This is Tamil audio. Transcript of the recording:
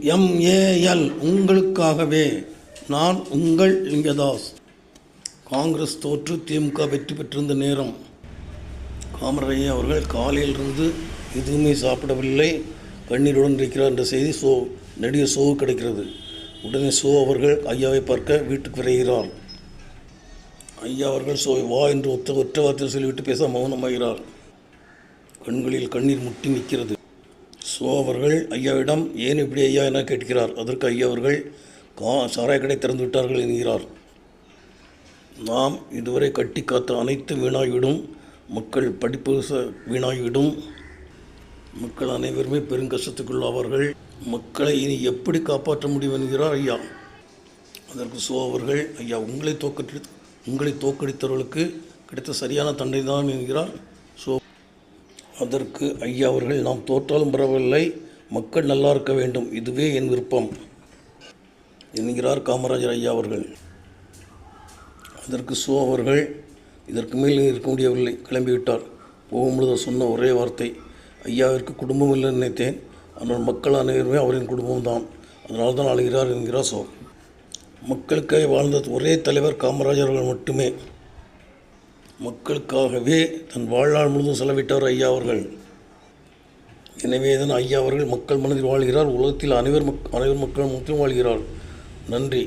MAL உங்களுக்காகவே நான் உங்கள் லிங்கதாஸ். காங்கிரஸ் தோற்று திமுக வெற்றி பெற்றிருந்த நேரம் காமராஜர் அவர்கள் காலையிலிருந்து எதுவுமே சாப்பிடவில்லை, கண்ணீருடன் இருக்கிறார் என்ற செய்தி நடிகர் சோ கிடைக்கிறது. உடனே சோ அவர்கள் ஐயாவை பார்க்க வீட்டுக்கு விரைகிறார். ஐயா அவர்கள் சோ வா என்று ஒற்ற வார்த்தையில் சொல்லிவிட்டு பேச மௌனமாகிறார். கண்களில் கண்ணீர் முட்டி நிற்கிறது. சோ அவர்கள் ஐயாவிடம் ஏன் இப்படி ஐயா என கேட்கிறார். அதற்கு ஐயா அவர்கள் சாராய கடை திறந்து விட்டார்கள் என்கிறார். நாம் இதுவரை கட்டி காத்த அனைத்து வீணாகிவிடும், மக்கள் படிப்பு வீணாகிவிடும், மக்கள் அனைவருமே பெருங்கஷ்டத்துக்குள்ளாவார்கள், மக்களை இனி எப்படி காப்பாற்ற முடியும் என்கிறார் ஐயா. அதற்கு சோ அவர்கள் ஐயா உங்களை தோற்கடித்தவர்களுக்கு கிடைத்த சரியான தண்டனை தான் என்கிறார் சோ. அதற்கு ஐயா அவர்கள் நாம் தோற்றாலும் பரவாயில்லை, மக்கள் நல்லா இருக்க வேண்டும், இதுவே என் விருப்பம் என்கிறார் காமராஜர் ஐயா அவர்கள். அதற்கு சோ அவர்கள் இதற்கு மேல் இருக்க முடியவில்லை, கிளம்பிவிட்டார். போகும்பொழுது சொன்ன ஒரே வார்த்தை, ஐயாவிற்கு குடும்பம் இல்லைன்னு நினைத்தேன், ஆனால் மக்கள் அனைவருமே அவரின் குடும்பம்தான், அதனால தான் அழுகிறார் என்கிறார் சோ. மக்களுக்காக வாழ்ந்த ஒரே தலைவர் காமராஜர் அவர்கள் மட்டுமே. மக்களுக்காகவே தன் வாழ்நாள் முழுதும் செலவிட்டார் ஐயா அவர்கள். எனவே தான் ஐயா அவர்கள் மக்கள் மனதில் வாழ்கிறார், உலகத்தில் அனைவர் மக்கள் மத்தியிலும் வாழ்கிறார். நன்றி.